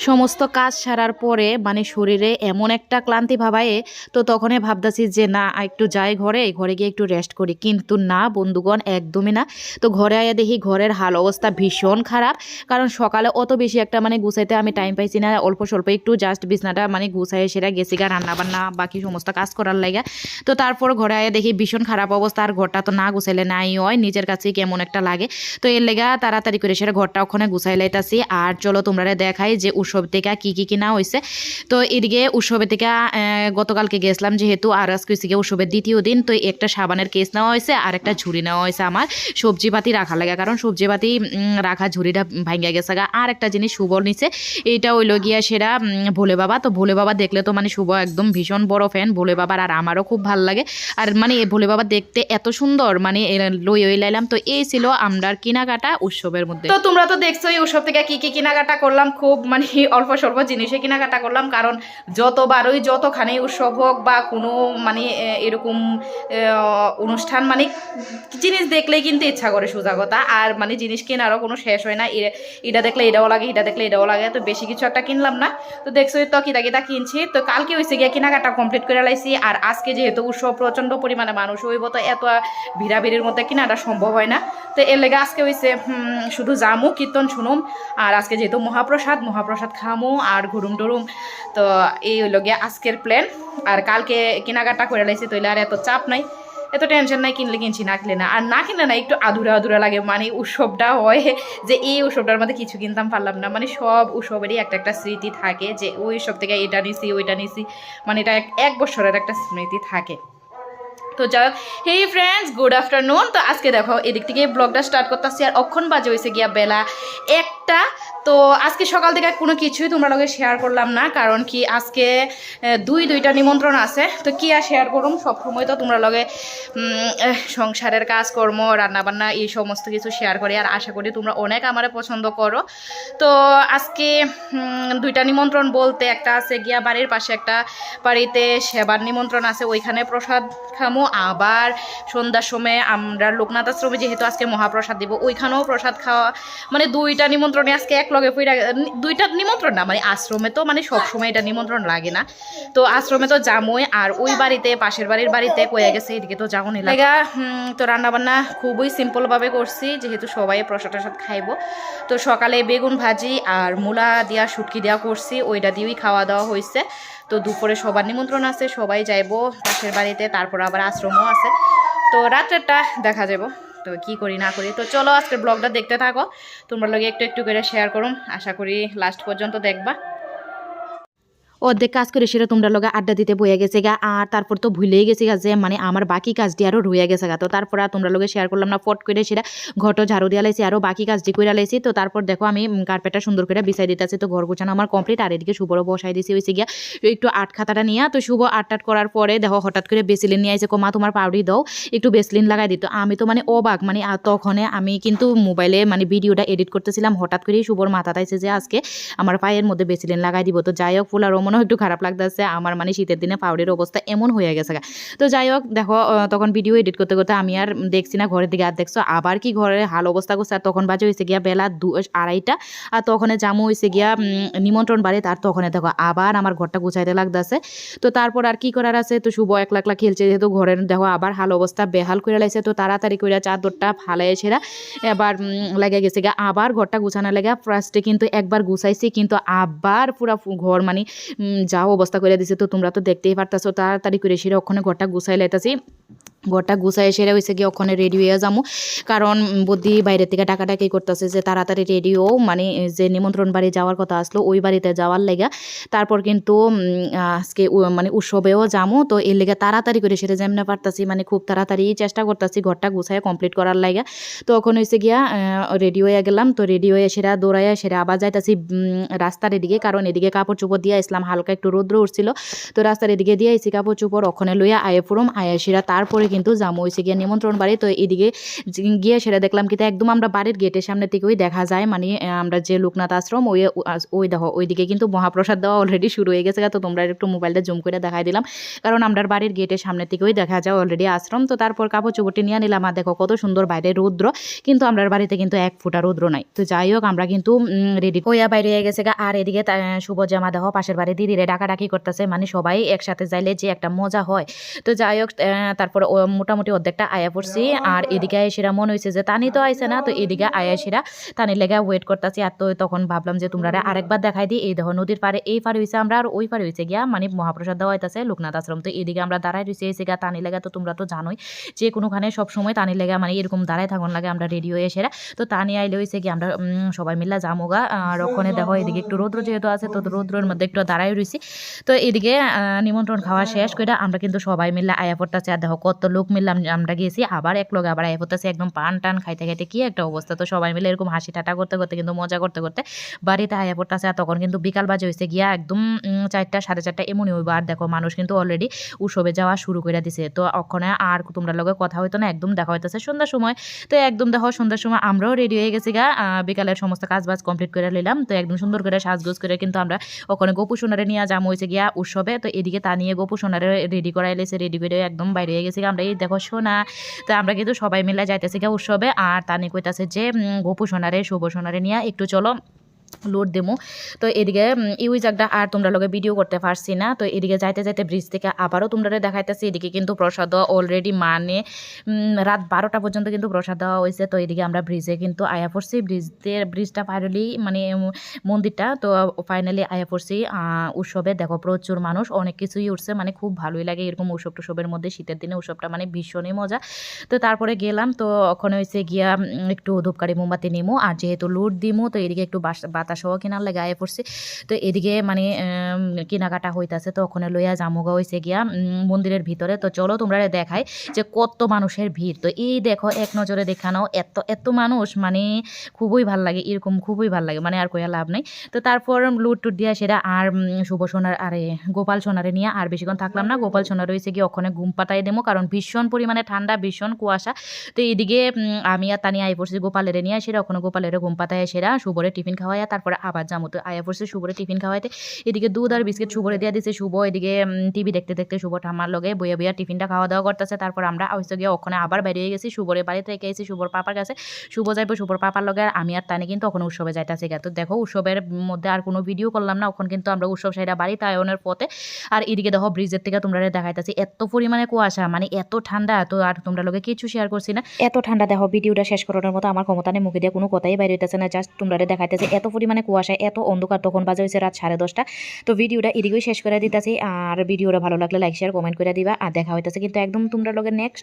সমস্ত কাজ সারার পরে মানে শরীরে এমন একটা ক্লান্তি ভাবায়, তো তখনই ভাবতেছি যে না একটু যাই ঘরে গিয়ে একটু রেস্ট করি, কিন্তু না বন্ধুগণ একদমই না। তো ঘরে আয়া দেখি ঘরের হাল অবস্থা ভীষণ খারাপ, কারণ সকালে অত বেশি একটা মানে গুছাইতে আমি টাইম পাইছি না, অল্প স্বল্প একটু জাস্ট বিছনাটা মানে গুছাই সেটা গেছি গা রান্না বান্না বাকি সমস্ত কাজ করার লাগে। তো তারপর ঘরে আয়া দেখি ভীষণ খারাপ অবস্থা, আর ঘরটা তো না গুছাইলে নাই হয়, নিজের কাছে কেমন একটা লাগে। তো এর লেগা তাড়াতাড়ি করে সেটা ঘরটা ওখানে গুছাই লাইতাছি। আর চলো তোমরা দেখাই যে উৎসব থেকে কি কি কিনা হয়েছে। তো এদিকে উৎসবের থেকে গতকালকে গেছিলাম যেহেতু, আর আজকে হচ্ছে গিয়ে উৎসবের দ্বিতীয় দিন, তো একটা সাবানের কেস নেওয়া হয়েছে আর একটা ঝুড়ি নেওয়া হয়েছে আমার সবজিপাতি রাখা লাগে, কারণ সবজিপাতি রাখা ঝুড়িটা ভাঙ্গা গেছে গা। আর একটা জিনিস শুভ নিচে, এইটা হইল গিয়া সেটা ভোলে বাবা। তো ভোলে বাবা দেখলে তো মানে শুভ একদম ভীষণ বড় ফ্যান ভোলে বাবার, আর আমারও খুব ভালো লাগে। আর মানে ভোলে বাবা দেখতে এত সুন্দর, মানে লই লাইলাম। তো এই ছিল আমরার কেনাকাটা উৎসবের মধ্যে। তো তোমরা তো দেখছো এই উৎসব থেকে কি কি কেনাকাটা করলাম, খুব মানে অল্প স্বল্প জিনিসে কেনাকাটা করলাম, কারণ যতবারই যতখানি উৎসব হোক বা কোনো মানে এরকম অনুষ্ঠান, মানে জিনিস দেখলেই কিন্তু ইচ্ছা করে সোজা কথা, আর মানে জিনিস কেনারও কোনো শেষ হয় না। এটা দেখলে এটাও লাগে, এটা দেখলে এটাও লাগে, তো বেশি কিছু একটা কিনলাম না। তো দেখছো তো কিতা কিনছি। তো কালকে হয়েছে গিয়ে কেনাকাটা কমপ্লিট করে লাইছি, আর আজকে যেহেতু উৎসব প্রচণ্ড পরিমাণে মানুষ হইব, তো এত ভিড়াভিড়ির মধ্যে কেনাটা সম্ভব হয় না। তো এর লেগে আজকে হয়েছে শুধু জামু কীর্তন শুনুম, আর আজকে যেহেতু মহাপ্রসাদ খামু আর ঘুরুম টুরুম। তো এই হইল গিয়ে আজকের প্ল্যান। আর কালকে কেনাকাটা করে লাইছি, তৈলে আর এত চাপ নাই, এত টেনশন নাই, কিনলে কিনছি না কিনলে না। আর না কিনলে না একটু আধুরা লাগে, মানে উৎসবটা হয় যে এই উৎসবটার মধ্যে কিছু কিনতাম পারলাম না। মানে সব উৎসবেরই একটা একটা স্মৃতি থাকে, যে ওই উৎসব থেকে এটা নিছি ওইটা নিছি, মানে এটা এক বছরের একটা স্মৃতি থাকে। তো যাই হোক, হেই ফ্রেন্ডস, গুড আফটারনুন। তো আজকে দেখো এদিক থেকে ব্লগটা স্টার্ট করতেছি, আর অক্ষণ বাজে হয়েছে গিয়া বেলা 1টা। তো আজকে সকাল থেকে কোনো কিছুই তোমরা লগে শেয়ার করলাম না, কারণ কি আজকে দুইটা নিমন্ত্রণ আছে। তো কি আর শেয়ার করুম, সবসময় তো তোমরা লগে সংসারের কাজকর্ম রান্নাবান্না এই সমস্ত কিছু শেয়ার করি, আর আশা করি তোমরা অনেক আমারে পছন্দ করো। তো আজকে 2টা নিমন্ত্রণ বলতে, একটা আছে গিয়া বাড়ির পাশে একটা বাড়িতে সেবার নিমন্ত্রণ আছে, ওইখানে প্রসাদ খামো। আবার সন্ধ্যার সময় আমরা লোকনাথ আশ্রমে যেহেতু আজকে মহাপ্রসাদ দিব, ওইখানেও প্রসাদ খাওয়া, মানে 2টা নিমন্ত্রণে আজকে এক লগে ফিরা। 2টা নিমন্ত্রণ না, মানে আশ্রমে তো মানে সবসময় এটা নিমন্ত্রণ লাগে না, তো আশ্রমে তো যামই। আর ওই বাড়িতে পাশের বাড়িতে কয়ে গেছে, এদিকে তো যাও নিলাম। তো রান্নাবান্না খুবই সিম্পলভাবে করছি, যেহেতু সবাই প্রসাদ টসাদ খাইবো। তো সকালে বেগুন ভাজি আর মূলা দিয়া শুটকি দেওয়া করছি, ওইটা দিয়েই খাওয়া দাওয়া হয়েছে। তো দুপুরে সবার নিমন্ত্রণ আছে, সবাই যাইবো পাশের বাড়িতে, তারপর আবার আশ্রমও আছে। তো রাত্রেরটা দেখা যাবো তো কি করি না করি। তো চলো আজকের ব্লগটা দেখতে থাকো, তোমরা লগে একটু একটু করে শেয়ার করুম, আশা করি লাস্ট পর্যন্ত দেখবা। অর্ধেক কাজ করে সেটা তোমরা লগে আড্ডা দিতে বইয়া গেছে গা, আর তারপর তো ভুলেই গেছি গা যে মানে আমার বাকি কাজটি আরও রয়ে গেছে গা। তো তারপর আর তোমরা লগে শেয়ার করলাম না, ফট করে সেটা ঘরটা ঝাড়ু দিয়া লাইছি, আরও বাকি কাজটি করে লাইছি। তো তারপর দেখো আমি কার্পেটটা সুন্দর করে বিছাই দিতেছি। তো ঘর গোছানো আমার কমপ্লিট, আর এদিকে শুভরও বসাই দিছি হয়েছে গিয়া একটু আট খাতাটা নিয়ে। তো শুভ আট করার পরে দেখো হঠাৎ করে বেসিলিন নিয়ে আইছে, মা তোমার পাউডার দাও, একটু বেসলিন লাগাই দিত। আমি তো মানে অবাক, মানে তখন আমি কিন্তু মোবাইলে মানে ভিডিওটা এডিট করতেছিলাম, হঠাৎ করেই শুভর মাথা তাইছে যে আজকে আমার পায়ের মধ্যে বেসিলিন লাগাই দিব। তো যাই হোক, ফুলারও মনে একটু খারাপ লাগতেছে, আমার মানে শীতের দিনে পাউডারের অবস্থা এমন হয়ে গেছে। তো যাই হোক দেখো, তখন ভিডিও এডিট করতে করতে আমি আর দেখছি না ঘরের দিকে। আর দেখছো আবার কি ঘরের হাল অবস্থা করছে। আর তখন বাজে হয়েছে গিয়া বেলা 2:30, আর তখন জামু হয়েছে গিয়া নিমন্ত্রণ বাড়ি। তার তখন দেখো আবার আমার ঘরটা গুছাইতে লাগতেছে। তো তারপর আর কি করার আছে, তো শুভ একলা খেলছে যেহেতু, ঘরের দেখো আবার হাল অবস্থা বেহাল করে লাইছে। তো তাড়াতাড়ি করে চাদরটা ফালাই সেরা এবার লেগে গেছে গিয়া আবার ঘরটা গুছানো লেগে। ফার্স্টে কিন্তু একবার গুছাইছি, কিন্তু আবার পুরা ঘর মানে যাও অবস্থা করে দিছে। তো তোমরা তো দেখতেই পারতাছো, তাড়াতাড়ি করে সেরে ওখানে ঘরটা গুছাই লাইতাছি। ঘরটা গুছাই সেরে হয়েছে গিয়ে ওখানে রেডি হয়ে যাবো, কারণ বদি বাইরের থেকে ডাকাডাকি করতেছে যে তাড়াতাড়ি রেডিও, মানে যে নিমন্ত্রণ বাড়ি যাওয়ার কথা আসলো ওই বাড়িতে যাওয়ার লেগা। তারপর কিন্তু আজকে মানে উৎসবেও যাবো, তো এর লেগে তাড়াতাড়ি করে সেটা যেমন পারতাছি, মানে খুব তাড়াতাড়ি চেষ্টা করতেছি ঘরটা গুছাই কমপ্লিট করার লাগে। তো ওখানে হয়েছে গিয়া রেডি হয়ে গেলাম। তো রেডি হয়ে সেরা দৌড়াইয়া সেরা আবার যাইতাছি রাস্তার এদিকে, কারণ এদিকে কাপড় চোপড় দিয়ে আসলাম, হালকা একটু রৌদ্র উঠছিল। তো রাস্তার এদিকে দিয়ে আইসি কাপড় চোপড় ওখানে লইয়া আয়ে ফুরুম, আয়া সেরা তারপরে কিন্তু যাবো হয়েছে গিয়ে নিমন্ত্রণ বাড়ি। তো এদিকে গিয়ে সেটা দেখলাম কিন্তু একদম আমরা বাড়ির গেটের সামনে থেকেই দেখা যায়, মানে আমরা যে লোকনাথ আশ্রম ওই দেখো ওইদিকে কিন্তু মহাপ্রসাদ দেওয়া অলরেডি শুরু হয়ে গেছে। তো তোমরা একটু মোবাইলটা জুম করে দেখাই দিলাম, কারণ আমরা বাড়ির গেটের সামনে থেকেই দেখা যায় অলরেডি আশ্রম। তো তারপর কাপড় চোপড়টি নিয়ে নিলাম, আর দেখো কত সুন্দর বাইরে রৌদ্র, কিন্তু আমরা বাড়িতে কিন্তু এক ফোঁটা রৌদ্র নাই। তো যাই হোক আমরা কিন্তু রেডি হইয়া বাইরে হয়ে গেছে গা। আর এদিকে শুভ জামা দেহ পাশের বাড়ি দিদিরে ডাকাডাকি করতেছে, মানে সবাই একসাথে যাইলে যে একটা মজা হয়। তো যাই হোক তারপর মোটামুটি অর্ধেকটা আয়া পড়ছি। আর এদিকে আয়েসিরা মনে হয়েছে যে তানি তো আইসে না, তো এদিকে আয়েসিরা তানির লেগে ওয়েট করতেছি। আর তো তখন ভাবলাম যে তোমরা আরেকবার দেখাই দিই। এই দেখো নদীর পারে এই পারে হয়েছে আমরা, আর ওই পারে হয়েছে গিয়া মানে মহাপ্রসাদ দেওয়া হইতেছে লোকনাথ আশ্রম। তো এদিকে আমরা দাঁড়াই রয়েছে এসে গা তানি লেগা। তো তোমরা তো জানোই যে কোনোখানে সবসময় তানি লেগা মানে এরকম দাঁড়ায় থাকুন লাগে আমরা রেডি হয়ে এসে। তো তানি আইলে হয়েছে কি আমরা সবাই মিলে জামুগা। আর ওখানে দেখো এদিকে একটু রৌদ্র যেহেতু আছে, তো রৌদ্রের মধ্যে একটু দাঁড়াই রয়েছি। তো এদিকে নিমন্ত্রণ খাওয়া শেষ করে আমরা কিন্তু সবাই মিলে আয়া পড়তেছি। আর দেখো কত লোক মিললাম আমরা গেছি, আবার এক লোক আবার আয়া পড়তেছি, একদম পান টান খাইতে খাইতে কি একটা অবস্থা। তো সবাই মিলে এরকম হাসি ঠাট্টা করতে করতে কিন্তু মজা করতে করতে বাড়িতে আয়া পড়তেছে। আর তখন কিন্তু বিকাল বাজে হয়েছে গিয়া একদম 4টা 4:30 এমনই হইব। আর দেখো মানুষ কিন্তু অলরেডি উৎসবে যাওয়া শুরু করে দিছে। তো ওখানে আর তোমরা লগে কথা হইতো না, একদম দেখা হইতেছে সন্ধ্যার সময়। তো একদম দেখো সন্ধ্যার সময় আমরাও রেডি হয়ে গেছি গা, বিকালের সমস্ত কাজ বাজ কমপ্লিট করে নিলাম। তো একদম সুন্দর করে সাজগোজ করে কিন্তু আমরা ওখানে গোপু সোনারে নিয়ে যাম হয়েছে গিয়া উৎসবে। তো এদিকে তা নিয়ে গোপু সোনারে রেডি করাই লেছে, রেডি করে একদম বাইরে হয়ে গেছি আমরা। এই দেখো সোনা, তো আমরা কিন্তু সবাই মিলে যাইতেছি গা উৎসবে। আর তানি কইতাছে যে গোপু সোনারে শুভ সোনারে নিয়ে একটু চলো লোড দেবো। তো এদিকে ওই জায়গাটা আর তোমরা লগে ভিডিও করতে পারছি না। তো এদিকে যাইতে যাইতে ব্রিজ থেকে আবারও তোমরা দেখাইতেছি। এদিকে কিন্তু প্রসাদ দেওয়া অলরেডি মানে রাত 12টা পর্যন্ত কিন্তু প্রসাদ দেওয়া হয়েছে। তো এদিকে আমরা ব্রিজে কিন্তু আয়া পড়ছি, ব্রিজটা ফাইনালি মানে মন্দিরটা তো ফাইনালি আয়া পড়ছি উৎসবে। দেখো প্রচুর মানুষ, অনেক কিছুই উঠছে, মানে খুব ভালোই লাগে এরকম উৎসব টুসবের মধ্যে। শীতের দিনে উৎসবটা মানে ভীষণই মজা। তো তারপরে গেলাম, তো ওখানে হয়েছে গিয়া একটু ধূপকাঠি মোমবাতি নিমো, আর যেহেতু লুট দিমো তো এদিকে একটু বাতাসও কেনার লেগে আয়ে পড়ছি। তো এদিকে মানে কেনাকাটা হইতাছে। তো ওখানে লইয়া জামুগা হয়েছে গিয়া মন্দিরের ভিতরে। তো চলো তোমরা দেখাই যে কত মানুষের ভিড়। তো এই দেখো এক নজরে দেখানো এত এত মানুষ, মানে খুবই ভাল লাগে, এরকম খুবই ভাল লাগে, মানে আর কইয়া লাভ নাই। তো তারপর লুট টুট দিয়া সেটা আর শুভ সোনার আরে গোপাল সোনারে নিয়ে আর বেশিক্ষণ থাকলাম না। গোপাল সোনার হয়েছে গিয়ে ওখানে ঘুম পাতাই দেবো, কারণ ভীষণ পরিমাণে ঠান্ডা, ভীষণ কুয়াশা। তো এদিকে আমি আর তানি আয় পড়ছি গোপালের নিয়ে সেরা, ওখানে গোপালের ঘুম পাতায় সেরা শুভরে টিফিন খাওয়াইয়া তারপরে আবার যাবো। তো আয়া পড়ছে শুভরে টিফিন খাওয়াইতে। এদিকে দুধ আর বিস্কিট শুভরে দিয়ে দিচ্ছে শুভ। এদিকে টিভি দেখতে দেখতে শুভ ঠাম্মার লগে বইয়া বইয়া টিফিনটা খাওয়া দাওয়া করতেছে। তারপর আমরা হয়েছে গিয়ে ওখানে আবার বেরিয়ে গেছি শুভরে বাড়িতে রেখে এসেছি শুভর পাপার কাছে। শুভ যাইবো শুভর পাপার লগে, আর আমি আর তানি কিন্তু ওখানে উৎসবে যাইতেছি। তো দেখো উৎসবের মধ্যে আর কোনো ভিডিও করলাম না, ওখানে কিন্তু আমরা উৎসব সাইডা বাড়িতে আয়নের পথে। আর এদিকে দেখো ব্রিজের থেকে তোমরা দেখাইতেছি এত পরিমাণে কুয়াশা, মানে এত ঠান্ডা। তো আর তোমরা লগে কিছু শেয়ার করছি না, এত ঠান্ডা। দেখো ভিডিওটা শেষ করানোর মতো আমার ক্ষমতা নেই, মুখে দিয়ে কোনো কথাই বাইরে হইতেছে না, জাস্ট তোমরা দেখাইতেছে এত পরিমাণে কুয়াশা, এত অন্ধকার। তখন বাজে হয়েছে রাত 10:30। তো ভিডিওটা এদিকেই শেষ করে দিতেছি। আর ভিডিওটা ভালো লাগলে লাইক শেয়ার কমেন্ট করে দিবা। আর দেখা হইতেছে কিন্তু একদম তোমরা লগে নেক্সট